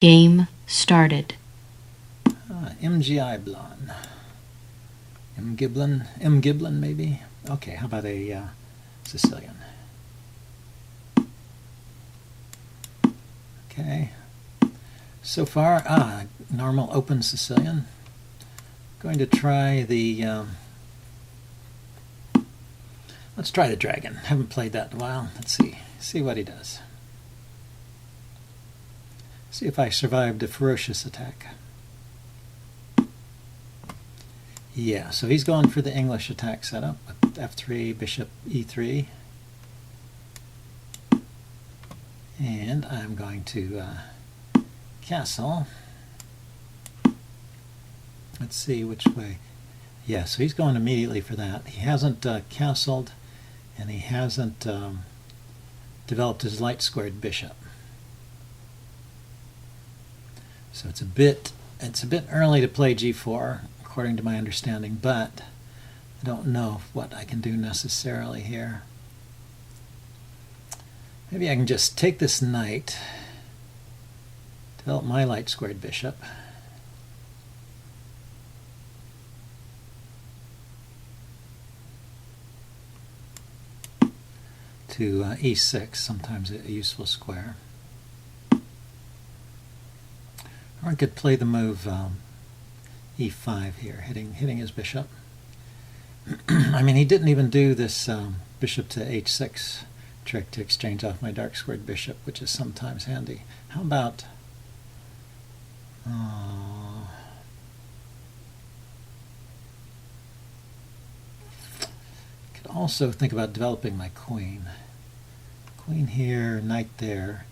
Game started. MGI blon. M Giblin maybe? Okay, how about a Sicilian? Okay. So far, normal open Sicilian. Going to try the, let's try the dragon. Haven't played that in a while. Let's see what he does. See if I survived a ferocious attack. Yeah, so he's going for the English attack setup with f3, bishop e3. And I'm going to castle. Let's see which way. Yeah, so he's going immediately for that. He hasn't castled, and he hasn't developed his light squared bishop. So it's a bit early to play g4, according to my understanding, but I don't know what I can do necessarily here. Maybe I can just take this knight, develop my light squared bishop, to e6, sometimes a useful square. Or I could play the move e5 here, hitting his bishop. I mean, he didn't even do this bishop to h6 trick to exchange off my dark squared bishop, which is sometimes handy. How about could also think about developing my queen. Queen here, knight there.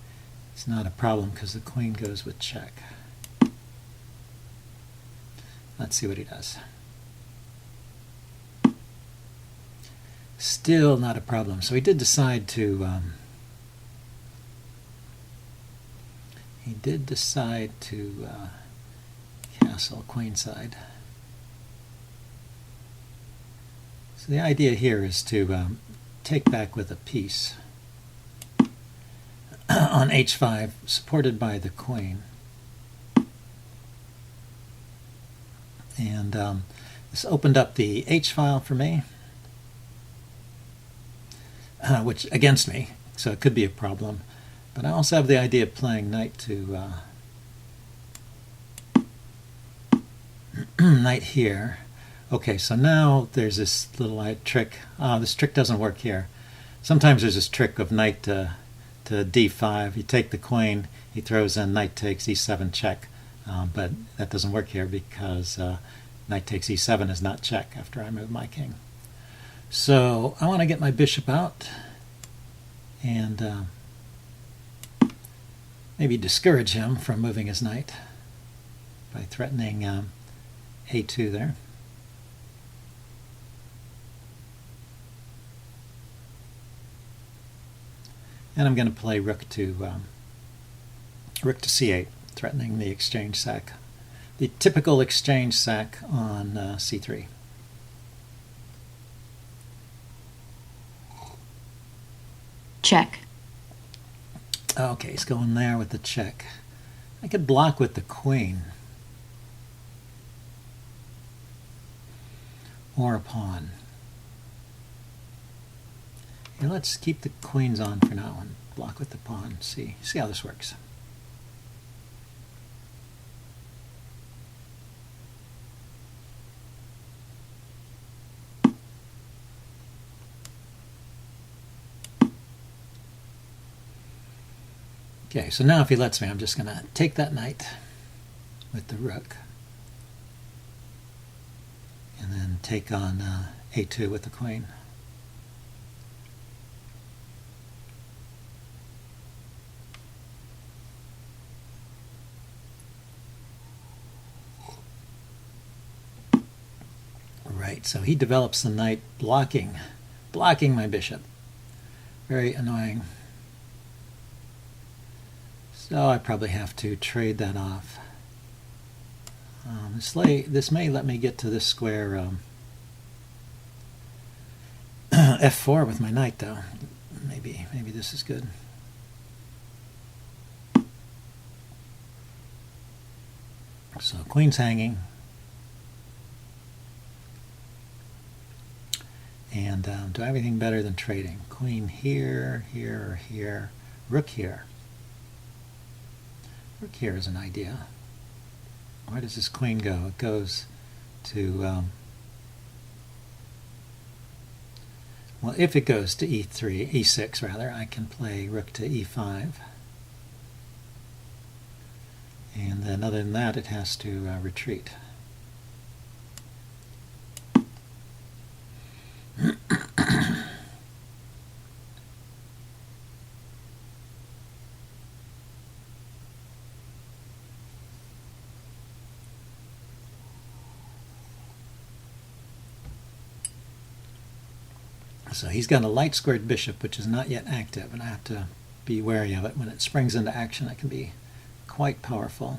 It's not a problem because the queen goes with check. Let's see what he does. Still not a problem. So he did decide to castle queenside. So the idea here is to take back with a piece on h5, supported by the queen. And this opened up the H file for me, which against me, so it could be a problem. But I also have the idea of playing knight to knight here. Okay, so now there's this little trick. This trick doesn't work here. Sometimes there's this trick of knight to d5. You take the queen, he throws in knight takes e7 check. But that doesn't work here because knight takes e7 is not check after I move my king. So I want to get my bishop out and maybe discourage him from moving his knight by threatening a2 there. And I'm going to play rook to c8. Threatening the exchange sack. The typical exchange sack on c3. Check. Okay, he's going there with the check. I could block with the queen. Or a pawn. Here, let's keep the queens on for now and block with the pawn. See how this works. Okay, so now if he lets me, I'm just going to take that knight with the rook and then take on a2 with the queen. Right, so he develops the knight blocking my bishop. Very annoying. So I probably have to trade that off. This may let me get to this square f4 with my knight, though. Maybe this is good. So queen's hanging. And do I have anything better than trading? Queen here, here, or here. Rook here. Rook here is an idea. Where does this queen go? It goes to, well, if it goes to e3, e6 rather, I can play rook to e5. And then other than that, it has to retreat. So he's got a light squared bishop, which is not yet active, and I have to be wary of it. When it springs into action, it can be quite powerful.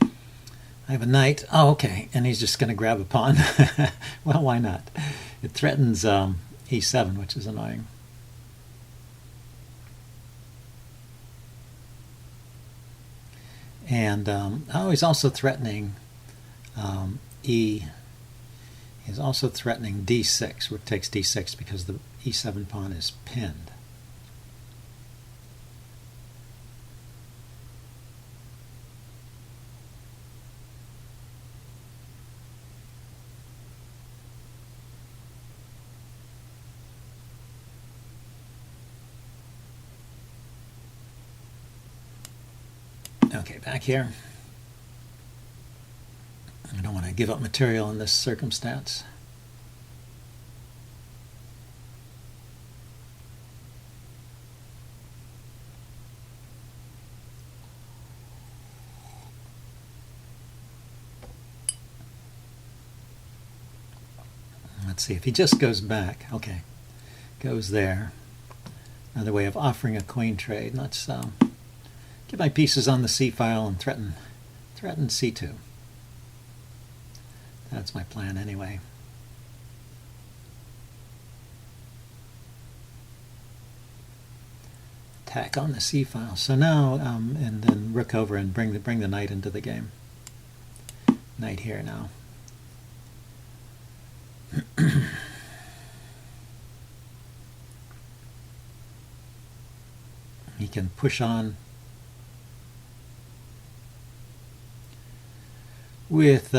I have a knight. Oh, okay, and he's just going to grab a pawn. Well, why not? It threatens e7, which is annoying. And oh, he's also threatening He's also threatening d6. Rook takes d6 because the e7 pawn is pinned. Okay, back here. I don't want to give up material in this circumstance. Let's see, if he just goes back, okay, goes there. Another way of offering a queen trade. Let's get my pieces on the c file and threaten c2. That's my plan anyway. Attack on the c file. So now, and then rook over and bring the knight into the game. Knight here now. He can push on with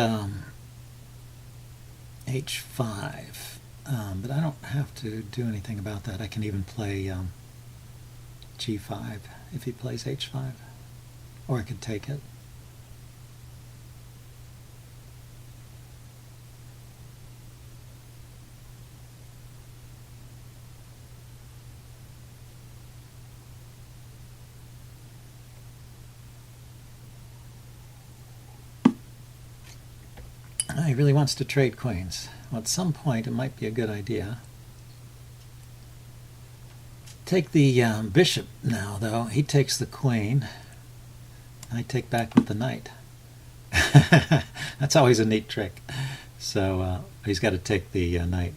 h5, but I don't have to do anything about that. I can even play g5 if he plays h5, or I could take it. He really wants to trade queens. Well, at some point it might be a good idea. Take the bishop now, though. He takes the queen. I take back with the knight. That's always a neat trick. So he's got to take the knight.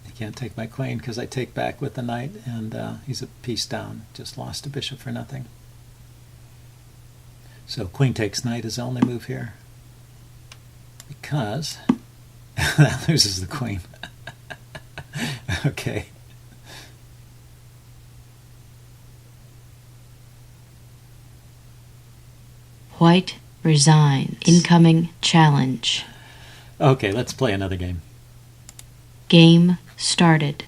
He can't take my queen because I take back with the knight, and he's a piece down. Just lost a bishop for nothing. So queen takes knight is the only move here. Because that loses the queen. Okay. White resigns. Incoming challenge. Okay, let's play another game. Game started.